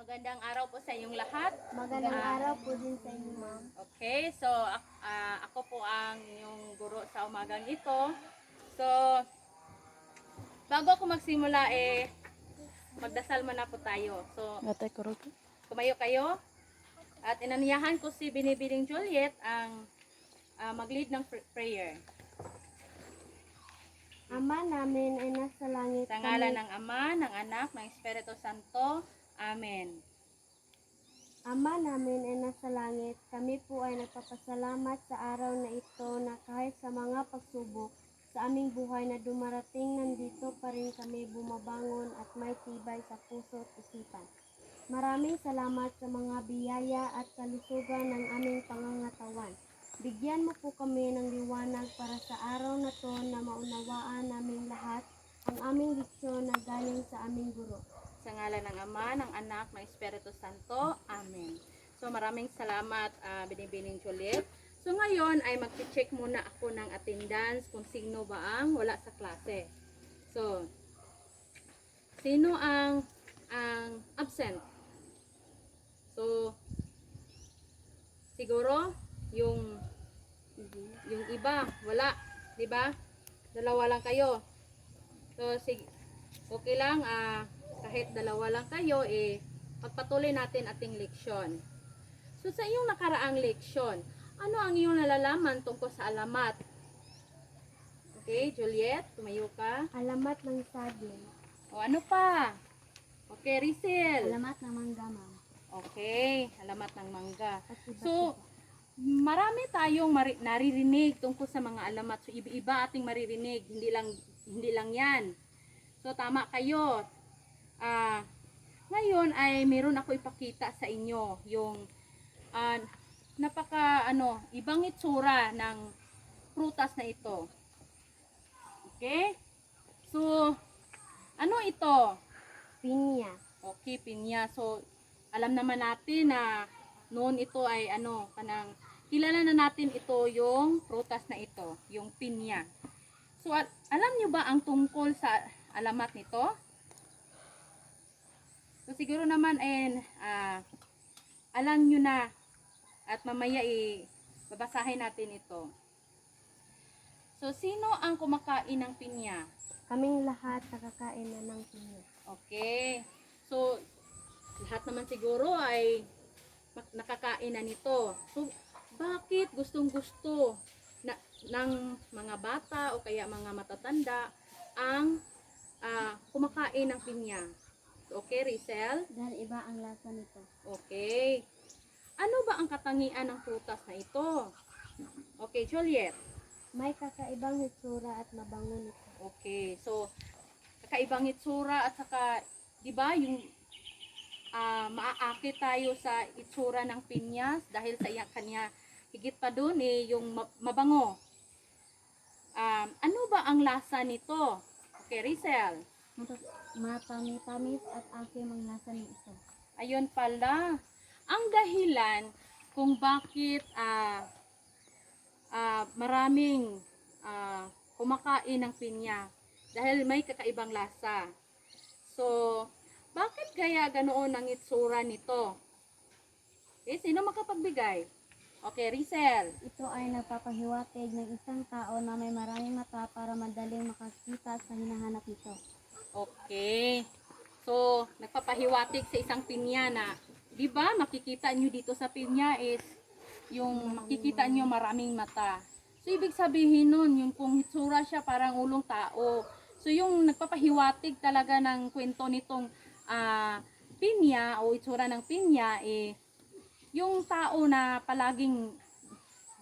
Magandang araw po sa inyong lahat. Magandang araw po din sa inyo, ma'am. Okay, so ako po ang inyong guro sa umagang ito. So, bago ako magsimula magdasal muna po tayo. So, kumayo kayo. At inanyahan ko si Binibining Juliet ang mag-lead ng prayer. Ama namin ay nasa langit. Sa ngalan ng Ama, ng Anak, ng Espiritu Santo. Amen. Ama namin ay nasa langit, kami po ay nagpapasalamat sa araw na ito na kahit sa mga pagsubok sa aming buhay na dumarating, nandito pa rin kami bumabangon at may tibay sa puso at isipan. Maraming salamat sa mga biyaya at kalusugan ng aming pangangatawan. Bigyan mo po kami ng liwanag para sa araw na to na maunawaan naming lahat ang aming leksyon na galing sa aming guro. Sa ngalan ng Ama, ng Anak, ng Espiritu Santo. Amen. So maraming salamat, Binibining Juliet. So ngayon ay mag-check muna ako ng attendance kung sino ba ang wala sa klase. So, sino ang absent? So, siguro yung iba wala, 'di ba? Dalawa lang kayo. So, okay lang, kahit dalawa lang kayo, pagpatuloy natin ating leksyon. So, sa iyong nakaraang leksyon, ano ang iyong nalalaman tungkol sa alamat? Okay, Juliet, tumayo ka. Alamat ng saging. O, ano pa? Okay, Rizel. Alamat ng mangga, ma'am. Okay, alamat ng mangga. At iba't So, marami tayong naririnig tungkol sa mga alamat. So, iba-iba ating maririnig. Hindi lang yan. So, tama kayo. Ngayon ay meron ako ipakita sa inyo yung ibang itsura ng prutas na ito. Okay? So, ano ito? pinya. Okay, pinya. So, alam naman natin na noon ito ay kilala na natin ito yung prutas na ito, yung pinya. So, alam nyo ba ang tungkol sa alamat nito? So, siguro naman alam nyo na at mamaya babasahin natin ito. So, sino ang kumakain ng pinya? Kaming lahat nakakain na ng pinya. Okay. So, lahat naman siguro ay nakakain na nito. So, bakit gustong-gusto ng mga bata o kaya mga matatanda ang kumakain ng pinya? Okay, Rizel? Dahil iba ang lasa nito. Okay. Ano ba ang katangian ng prutas na ito? Okay, Juliet. May kakaibang hitsura at mabango nito. Okay. So, kakaibang itsura at saka, di ba, yung maaakit tayo sa itsura ng pinyas dahil sa kanya higit pa dun yung mabango. Ano ba ang lasa nito? Okay, Rizel. Matamis at asim ang lasa nito. Ayun pala, ang dahilan kung bakit maraming kumakain ng pinya dahil may kakaibang lasa. So, bakit kaya ganoon ang itsura nito? Okay, sino makapagbigay? Okay, Rizel. Ito ay nagpapahiwatig ng isang tao na may maraming mata para madaling makakita sa hinahanap nito. Okay. So, nagpapahiwatig sa isang pinya na, di ba, makikita nyo dito sa pinya is, yung makikita nyo maraming mata. So, ibig sabihin nun, yung kung hitsura siya parang ulong tao. So, yung nagpapahiwatig talaga ng kwento nitong pinya o itsura ng pinya, yung tao na palaging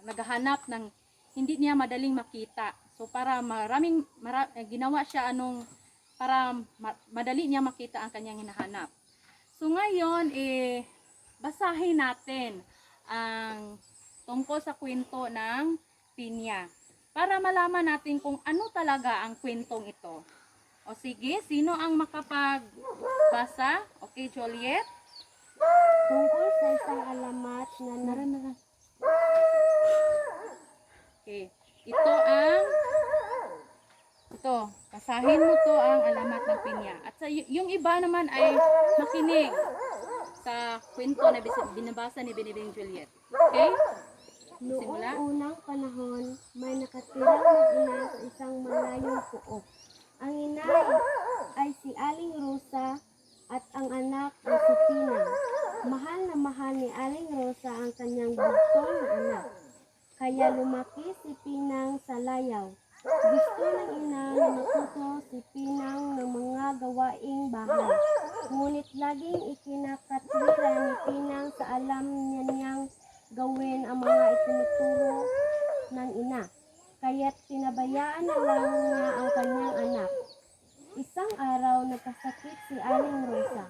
naghahanap ng hindi niya madaling makita. So, para ginawa siya para madali niya makita ang kanyang hinahanap. So ngayon, basahin natin ang tungkol sa kwento ng pinya para malaman natin kung ano talaga ang kwentong ito. O sige, sino ang makapagbasa? Okay, Juliet? Tungkol sa isang alamat na Okay, basahin mo to ang alamat ng pinya. At yung iba naman ay makinig. sa kwento na binabasa ni Binibining Juliet. Okay? Noong Simula? unang panahon, may nakatirang mag-ina sa isang malayong puok. Ang ina ay si Aling Rosa at ang anak ay si Pinang. Mahal na mahal ni Aling Rosa ang kanyang bugtong na anak. Kaya lumaki si Pinang sa layaw. Gusto ng ina na matuto si Pinang ng mga gawaing bahay. Ngunit laging ikinakatwiran ni Pinang sa alam niyang gawin ang mga itinuturo ng ina. Kaya't pinabayaan na lang niya ang kanyang anak. Isang araw nagkasakit si Aling Rosa.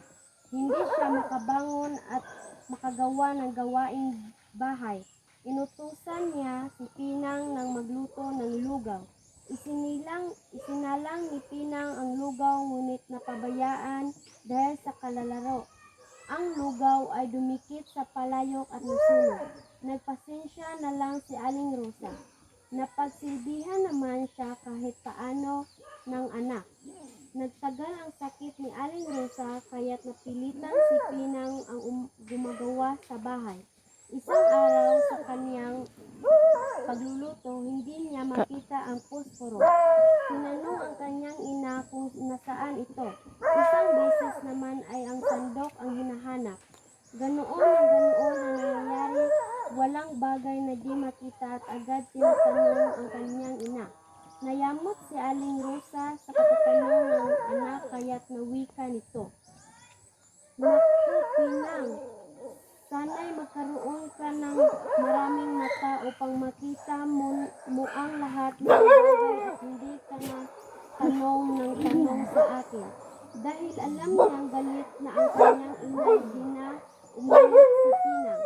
Hindi siya makabangon at makagawa ng gawaing bahay. Inutusan niya si Pinang ng magluto ng lugaw. Isinalang ni Pinang ang lugaw ngunit napabayaan dahil sa kalalaro. Ang lugaw ay dumikit sa palayok at nasunog. Nagpasensya na lang si Aling Rosa. Napagsilbihan naman siya kahit paano ng anak. Nagtagal ang sakit ni Aling Rosa kaya't napilitan si Pinang ang gumagawa sa bahay. Isang araw sa kaniyang pagluluto, hindi niya makita ang posporo. Tinanong ang kanyang ina kung nasaan ito. Isang beses naman ay ang sandok ang hinahanap. Ganoon ang nangyayari, walang bagay na di makita at agad tinatanong ang kanyang ina. Nayamot si Aling Rosa sa katatanong ng anak kaya't nawika nito. Naku, Pinang, sana'y magkaroon ka ng maraming mata upang makita mo ang lahat ng bagay at hindi ka na tanong ng tanong sa akin. Dahil alam niyang galit na ang kanyang ina, di na umalis si Pinang.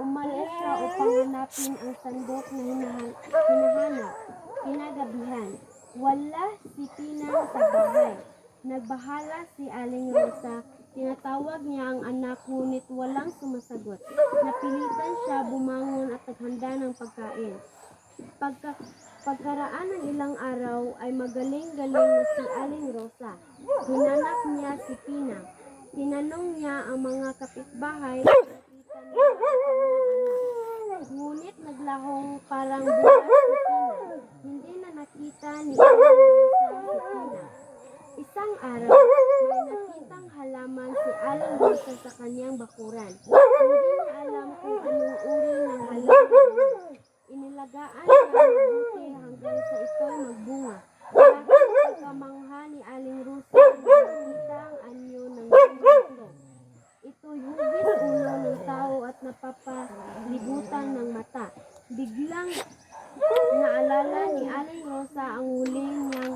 Umalis siya upang hanapin ang sandok na hinahanap. Kinagabihan, wala si Pinang sa bahay. Nagbahala si Aling Rosa. Tinatawag niya ang anak ngunit walang sumasagot. Napilitan siya bumangon at naghanda ng pagkain. Pagkaraan ng ilang araw ay magaling-galing na si Aling Rosa. Hinanap niya si Pinang. Tinanong niya ang mga kapitbahay at nakita niya ang kanyang anak. Ngunit naglahong parang bukas si Pinang. Hindi na nakita ni Aling Rosa si Pinang. Isang araw, may nakitang halaman si Aling Rosa sa kanyang bakuran. Hindi niya alam kung anong uri ng halaman. Inilagaan niya mabuti hanggang sa ito'y magbunga. Dahil sa kamangha ni Aling Rosa na nakita ang anyo ng bunga ito. Ito'y hugis ulo ng tao at napapalibutan ng mata. Biglang naalala ni Aling Rosa ang huli niyang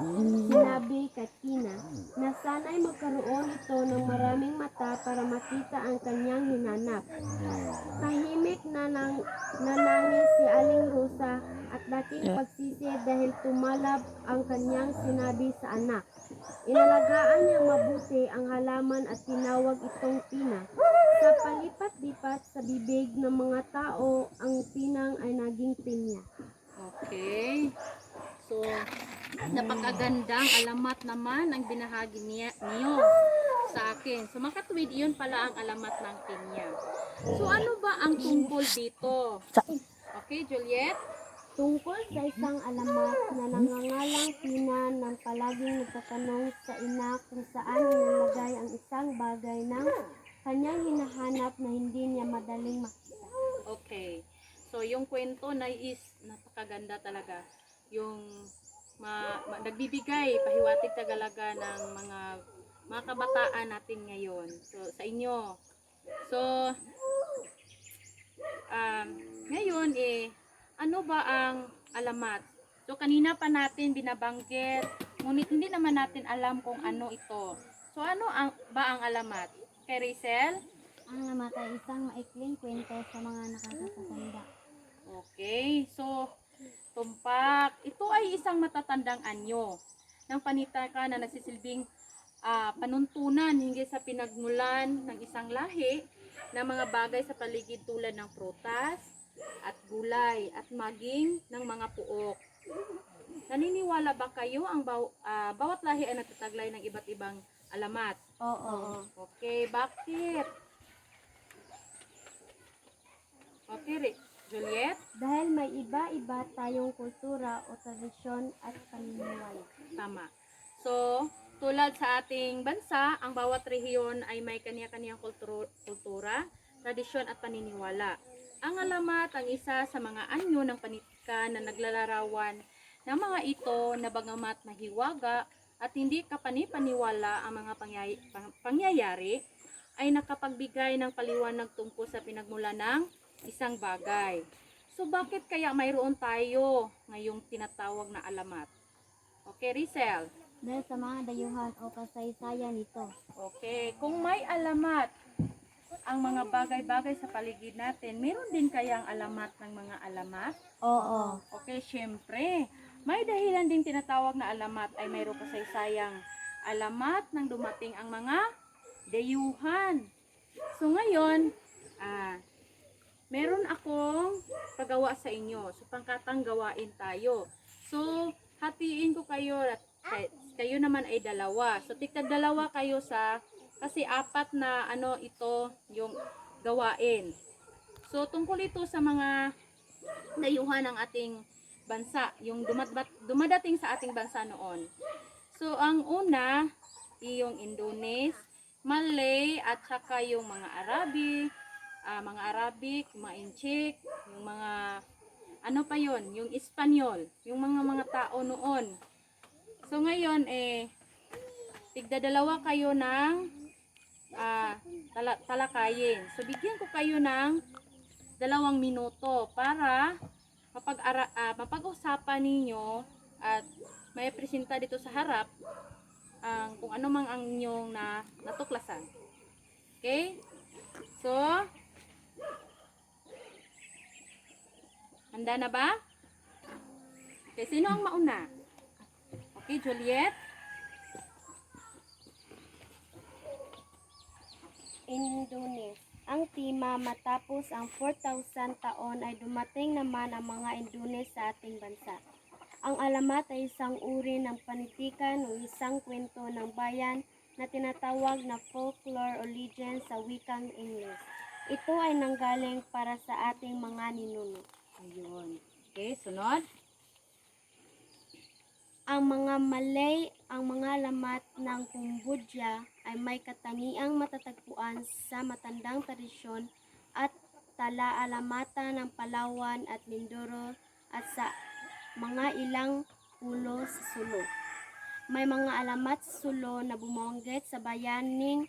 sinabi kay Tina na sana'y magkaroon ito ng maraming mata para makita ang kanyang hinanap. Tahimik na nanangis si Aling Rosa at daking pagsisi dahil tumalab ang kanyang sinabi sa anak. Inalagaan niya mabuti ang halaman at tinawag itong Tina. Sa palipat-lipat sa bibig ng mga tao, ang Pinang ay naging Pinya. Okay. So, napakagandang alamat naman ang binahagi niyo sa akin. So, makatuwid iyon pala ang alamat ng Pinya. So, ano ba ang tungkol dito? Okay, Juliet? Tungkol sa isang alamat na nangangalang Pina nang palaging nagtatanong sa ina kung saan nilalagay ang isang bagay ng kanyang hinahanap na hindi niya madaling makita. Okay. So, yung kwento na is napakaganda talaga. Yung nagbibigay, pahiwatig tagalaga ng mga kabataan natin ngayon. So, sa inyo. So, ngayon ano ba ang alamat? So, kanina pa natin binabanggit, ngunit hindi naman natin alam kung ano ito. So, ano ba ang alamat? Kay Rachel? Ang alamat ay isang maikling kwento sa mga nakakatanda. Okay, so tumpak. Ito ay isang matatandang anyo ng panitaka na nagsisilbing panuntunan hinggil sa pinagmulan ng isang lahi ng mga bagay sa paligid tulad ng prutas at gulay at maging ng mga puok. Naniniwala ba kayo ang bawat lahi ay nagtataglay ng iba't ibang alamat? Oo. Okay, bakit? Okay, Juliet? Dahil may iba-iba tayong kultura o tradisyon at paniniwala. Tama. So, tulad sa ating bansa, ang bawat rehiyon ay may kaniya-kaniyang kultura, tradisyon at paniniwala. Ang alamat ang isa sa mga anyo ng panitikan na naglalarawan ng mga ito na bagamat mahiwaga at hindi kapanipaniwala ang mga pangyayari, ay nakapagbigay ng paliwanag tungkol sa pinagmula ng isang bagay. So, bakit kaya mayroon tayo ngayong tinatawag na alamat? Okay, Rizel. Dahil sa mga dayuhan o kasaysayan nito. Okay, kung may alamat ang mga bagay-bagay sa paligid natin, meron din kayang alamat ng mga alamat? Oo. Okay, syempre. May dahilan din tinatawag na alamat ay mayroong kasaysayang alamat nang dumating ang mga dayuhan. So ngayon, meron akong pagawa sa inyo. So pangkatang gawain tayo. So hatiin ko kayo at kayo naman ay dalawa. So tigtag dalawa kayo kasi apat na ito yung gawain. So tungkol ito sa mga dayuhan ng ating bansa, yung dumadating sa ating bansa noon. So ang una, yung Indones, Malay, at saka yung mga Arabic, mga Inchik, yung mga yung Espanyol, yung mga tao noon. So ngayon tigdadalawa kayo ng talakayin. So bigyan ko kayo ng 2 minuto para mapag-usapan ninyo at may presenta dito sa harap kung ano mang ang inyong natuklasan. Okay? So, handa na ba? Okay, sino ang mauna? Okay, Juliet? Indones. Ang tema matapos ang 4,000 taon ay dumating naman ang mga Indones sa ating bansa. Ang alamat ay isang uri ng panitikan o isang kwento ng bayan na tinatawag na folklore o legend sa wikang English. Ito ay nanggaling para sa ating mga ninuno. Ayun. Okay, sunod. Ang mga Malay, ang mga alamat ng Cambodia ay may katangiang matatagpuan sa matandang tradisyon at tala-alamatan ng Palawan at Mindoro at sa mga ilang pulo sa Sulu. May mga alamat sa Sulu na bumanggit sa bayaning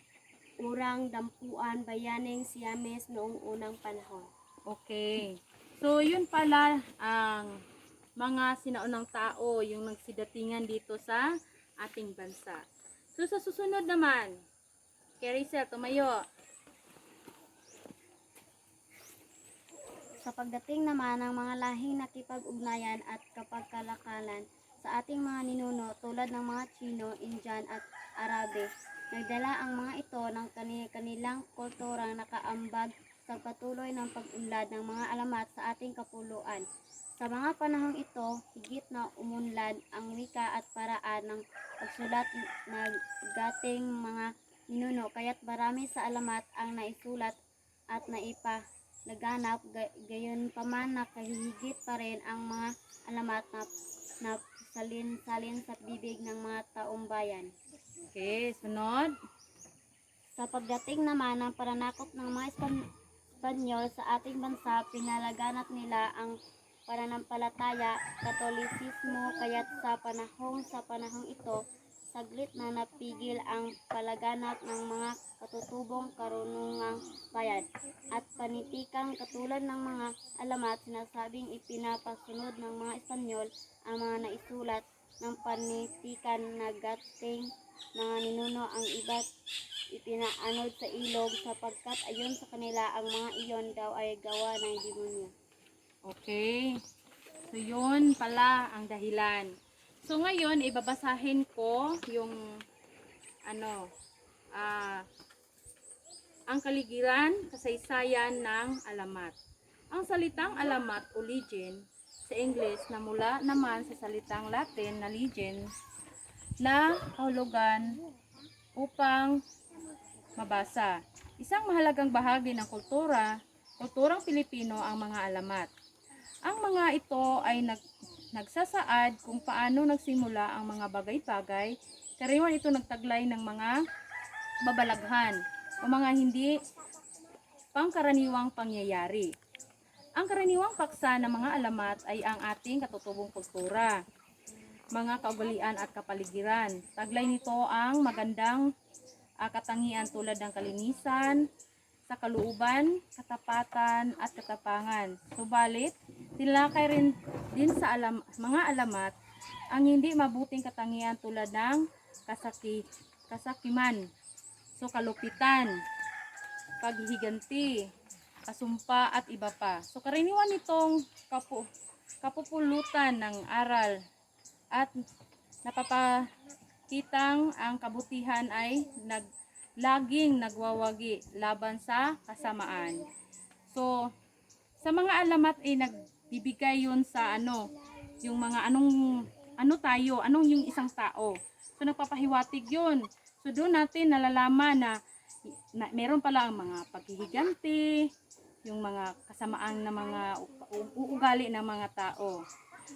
Urang Dampuan, bayaning Siames noong unang panahon. Okay. So, yun pala ang mga sinaunang tao, yung nagsidatingan dito sa ating bansa. So, sa susunod naman, Carissa, tumayo. Sa pagdating naman ng mga lahing nakipag-ugnayan at kapagkalakalan sa ating mga ninuno tulad ng mga Chino, Indian at Arabe, nagdala ang mga ito ng kanilang kulturang nakaambag sa patuloy ng pag-unlad ng mga alamat sa ating kapuluan. Sa mga panahong ito, higit na umunlad ang wika at paraan ng pagsulat ng dating mga ninuno, kaya't marami sa alamat ang naisulat at naganap, gayon pa man nakahigit pa rin ang mga alamat na salin-salin sa bibig ng mga taong bayan. Okay, sunod. Sa pagdating naman ng pananakop ng mga Espanyol sa ating bansa, pinalaganap nila ang pananampalataya, Katolisismo, kaya't sa panahong ito, saglit na napigil ang palaganap ng mga katutubong karunungang bayan at panitikang katulad ng mga alamat sinasabing ipinapasunod ng mga Espanyol ang mga naisulat ng panitikan na dating mga ninuno ang iba't ipinaanod sa ilog sapagkat ayon sa kanila ang mga iyon daw ay gawa ng demonyo. Okay. So, yun pala ang dahilan. So, ngayon, ibabasahin ko yung ang kaligiran, kasaysayan ng alamat. Ang salitang alamat o legend sa English na mula naman sa salitang Latin na legend na kahulugan upang mabasa. Isang mahalagang bahagi ng kultura kulturang Pilipino ang mga alamat. Ang mga ito ay nagsasaad kung paano nagsimula ang mga bagay-bagay. Karaniwan ito nagtaglay ng mga babalaghan o mga hindi pangkaraniwang pangyayari. Ang karaniwang paksa ng mga alamat ay ang ating katutubong kultura, mga kaugalian at kapaligiran. Taglay nito ang magandang katangian tulad ng kalinisan, sa kalooban, katapatan at katapangan. Subalit, tinalakay rin din sa mga alamat ang hindi mabuting katangian tulad ng kasakiman, so kalupitan, paghihiganti, kasumpa at iba pa. So karaniwan nitong kapupulutan ng aral at napapakitang ang kabutihan ay laging nagwawagi laban sa kasamaan. So sa mga alamat ay nagbibigay yun sa yung mga anong yung isang tao. So nagpapahiwatig yun. So doon natin nalalaman na meron pala ang mga paghihiganti, yung mga kasamaan na mga uugali ng mga tao.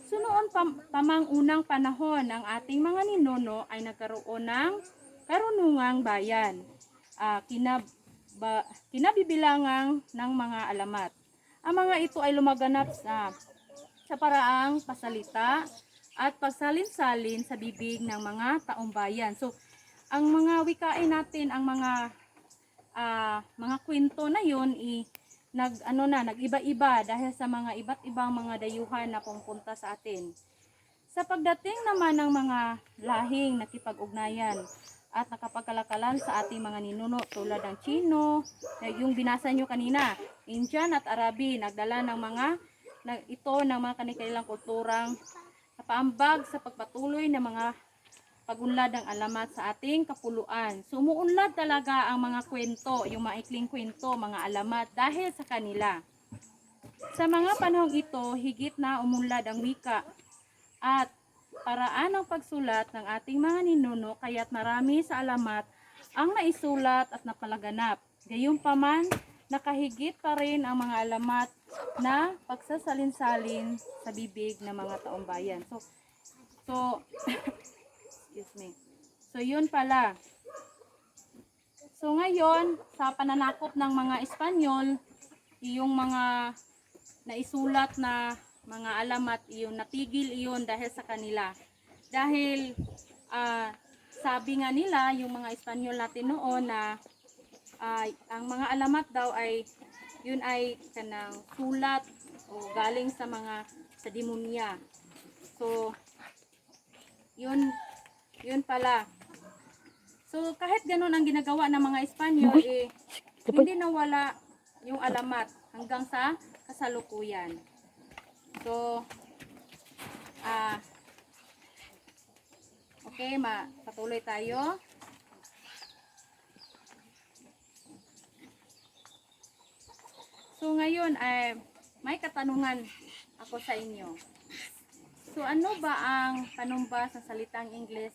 So noon pamang unang panahon, ang ating mga ninuno ay nagkaroon ng karunungang bayan, kinabibilangan ng mga alamat. Ang mga ito ay lumaganap sa paraang pasalita at pagsalin-salin sa bibig ng mga taong bayan. So ang mga wikain natin, ang mga kwento na yun nag-iba-iba dahil sa mga iba't ibang mga dayuhan na pumupunta sa atin. Sa pagdating naman ng mga lahing nakipag-ugnayan at nakapagkalakalan sa ating mga ninuno tulad ng Chino, yung binasa nyo kanina, Indian at Arabi, nagdala ng mga kanilang kulturang kapaambag sa pagpatuloy ng mga pagunlad ng alamat sa ating kapuluan. So umuunlad talaga ang mga kwento, yung maikling kwento, mga alamat dahil sa kanila. Sa mga panahong ito, higit na umunlad ang wika at paraan ng pagsulat ng ating mga ninuno, kaya't marami sa alamat ang naisulat at napalaganap. Gayunpaman, nakahigit pa rin ang mga alamat na pagsasalin-salin sa bibig ng mga taong bayan. So excuse me. So yun pala. So ngayon, sa pananakop ng mga Espanyol, yung mga naisulat na mga alamat, yung natigil iyon dahil sa kanila. Dahil sabi nga nila, yung mga Espanyol natin noon na ang mga alamat daw ay yun ay kanang sulat o galing sa demonya. So yun pala. So kahit ganun ang ginagawa ng mga Espanyol, hindi nawala yung alamat hanggang sa kasalukuyan. So okay, patuloy tayo. So ngayon ay may katanungan ako sa inyo. So ano ba ang panumbas ng salitang Ingles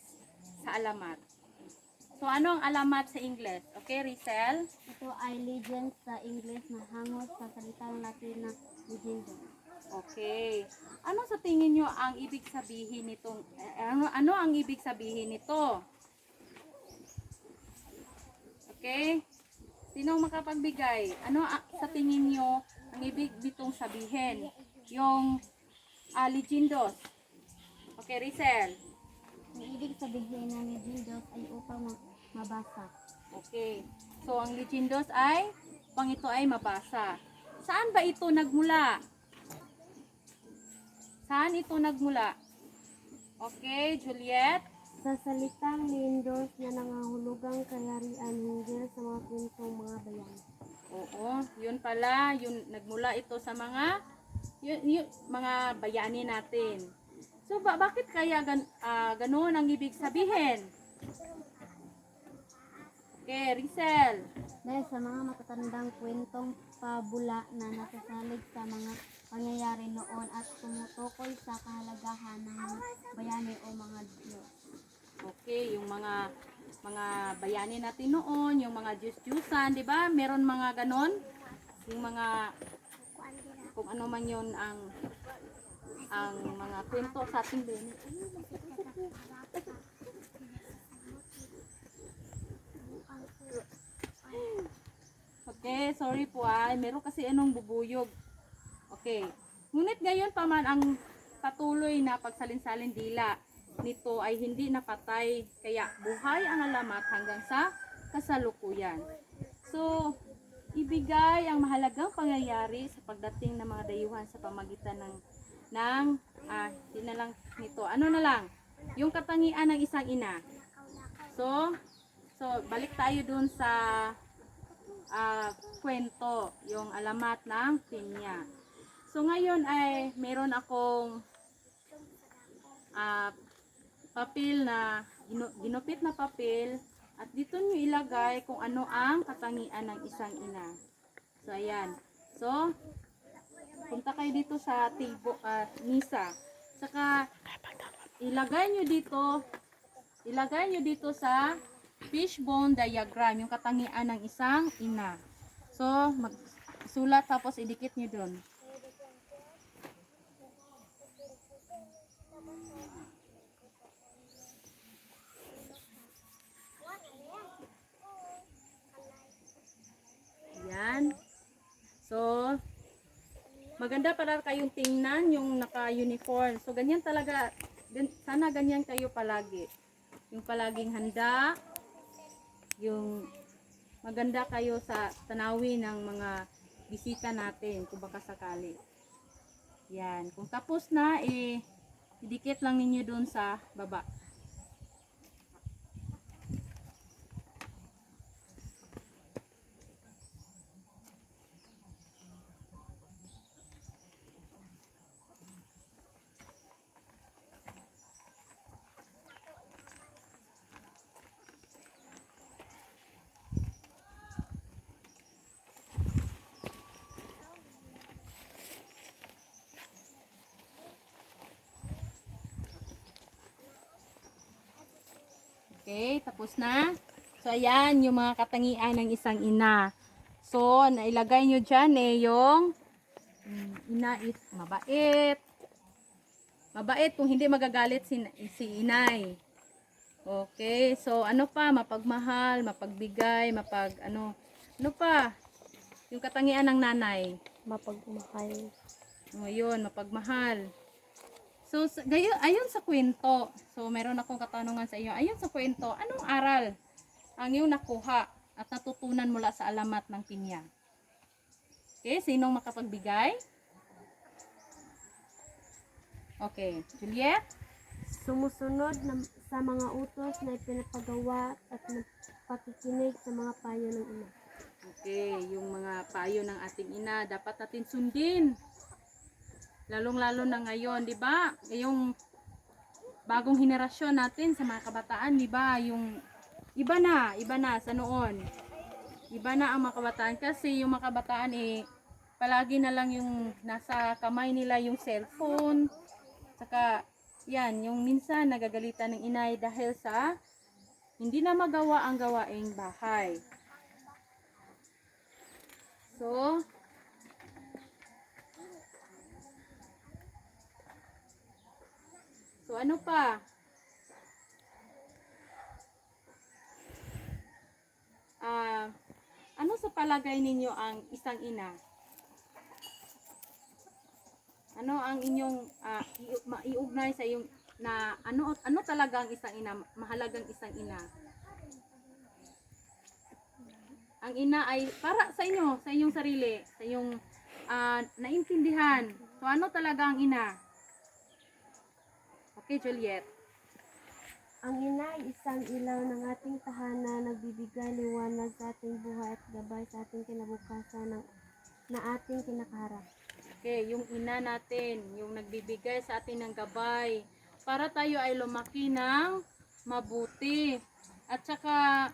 sa alamat? So ano ang alamat sa Ingles? Okay, Rizel? Ito ay legend sa English na hango sa salitang Latin na legendo. Okay. Ano sa tingin nyo ang ibig sabihin nitong ano ang ibig sabihin nito? Okay? Sino makapagbigay? Ano sa tingin nyo ang ibig nitong sabihin? Yung legendos. Okay, Rizel. Ang ibig sabihin ng legendos ay upang mabasa. Okay. So ang legendos ay upang ito ay mabasa. Saan ba ito nagmula? Saan ito nagmula? Okay, Juliet. Sa salitang legendos na nangahulugang kaharian hinggil sa mga kwentong mga bayan. Oo, yun pala, yun nagmula ito sa mga mga bayani natin. So bakit kaya ganoon ang ibig sabihin? Okay, Rizel. Dahil sa mga matatandang kwentong pabula na nasasalig sa mga pangyayari noon at tumutukoy sa kahalagahan ng mga bayani o mga Diyos. Okay, yung mga bayani natin noon, yung mga Diyos-Diyusan, 'di ba? Meron mga ganon yung mga kung ano man yun ang mga kwento sa ating din. Okay, sorry po meron kasi anong bubuyog. Okay. Ngunit ngayon pa man ang patuloy na pagsalin-salin dila nito ay hindi napatay, kaya buhay ang alamat hanggang sa kasalukuyan. So, ibigay ang mahalagang pangyayari sa pagdating ng mga dayuhan sa pamagitan hindi na lang nito. Ano na lang? Yung katangian ng isang ina. So balik tayo dun sa kwento, yung alamat ng pinya. So ngayon ay meron akong papel na ginupit na papel at dito nyo ilagay kung ano ang katangian ng isang ina. So ayan. So punta kayo dito sa misa. Saka ilagay nyo dito sa fishbone diagram yung katangian ng isang ina. So magsulat tapos idikit nyo dun. Yan. So, maganda para kayong tingnan yung naka-uniform. So, ganyan talaga. Sana ganyan kayo palagi. Yung palaging handa. Yung maganda kayo sa tanawin ng mga bisita natin kung baka sakali. Yan. Kung tapos na, idikit lang ninyo dun sa baba. Okay, tapos na. So, ayan yung mga katangian ng isang ina. So, nailagay nyo dyan yung ina is mabait. Mabait kung hindi magagalit si inay. Okay, so ano pa? Mapagmahal, mapagbigay, ano pa? Yung katangian ng nanay. Mapagmahal. O, yun, mapagmahal. So, ayon sa kwento, so meron akong katanungan sa iyo. Ayon sa kwento, anong aral ang iyong nakuha at natutunan mula sa alamat ng pinya? Okay, sinong makapagbigay? Okay, Juliet? Sumusunod sa mga utos na ipinapagawa at pakikinig sa mga payo ng ina. Okay, yung mga payo ng ating ina, dapat natin sundin. Lalong-lalo na ngayon, 'di ba? Yung bagong henerasyon natin sa mga kabataan, 'di ba? Yung iba na sa noon. Iba na ang mga kabataan kasi yung mga kabataan palagi na lang yung nasa kamay nila yung cellphone. Saka yan, yung minsan nagagalitan ng inay dahil sa hindi na magawa ang gawaing bahay. So, ano pa? Ano sa palagay ninyo ang isang ina? Ano ang inyong iugnay sa iyong na ano talaga ang isang ina, mahalagang isang ina? Ang ina ay para sa inyo, sa inyong sarili, sa iyong naintindihan. So ano talaga ang ina? Okay, Juliet. Ang ina ay isang ilaw ng ating tahanan, nagbibigay liwanag sa ating buhay at gabay sa ating kinabukasan na ating kinakaharap. Okay, yung ina natin, yung nagbibigay sa atin ng gabay para tayo ay lumaki ng mabuti. At saka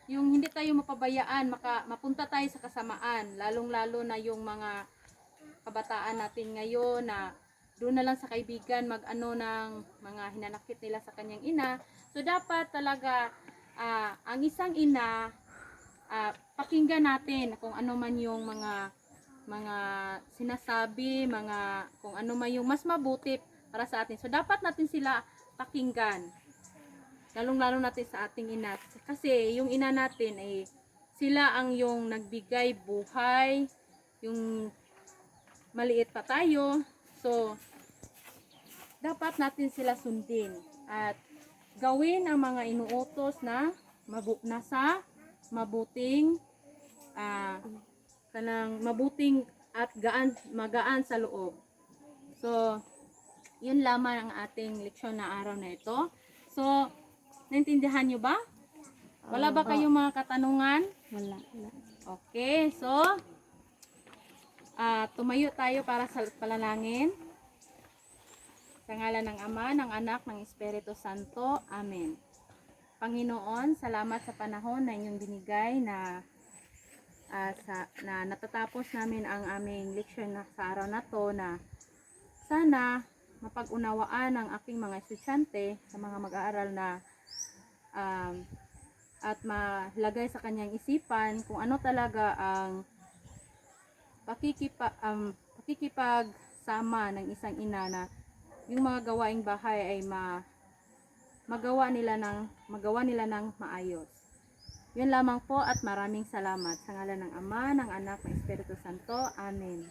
yung hindi tayo mapabayaan, mapunta tayo sa kasamaan, lalong-lalo na yung mga kabataan natin ngayon na doon na lang sa kaibigan mag-ano ng mga hinanakit nila sa kanyang ina. So dapat talaga ang isang ina pakinggan natin kung ano man yung mga mga sinasabi, mga kung ano man yung mas mabuti para sa atin. So dapat natin sila pakinggan. Lalong-lalo natin sa ating ina. Kasi yung ina natin ay sila ang yung nagbigay buhay, yung maliit pa tayo. So dapat natin sila sundin at gawin ang mga inuutos na nasa mabuting kanang mabuting at magaan sa loob. So, yun lamang ang ating leksyon na araw na ito. So, naintindihan nyo ba? Wala ba kayong mga katanungan? Wala. Okay, so, tumayo tayo para sa panalangin. Sa ngalan ng Ama, ng Anak, ng Espiritu Santo. Amen. Panginoon, salamat sa panahon na inyong binigay na natatapos namin ang aming leksyon sa araw na to, na sana mapag-unawaan ng aking mga estudyante sa mga mag-aaral na at malagay sa kanyang isipan kung ano talaga ang pakikipagsama ng isang ina, na yung mga gawaing bahay ay magawa nila ng maayos. Yun lamang po at maraming salamat. Sa ngalan ng Ama, ng Anak, ng Espiritu Santo. Amen.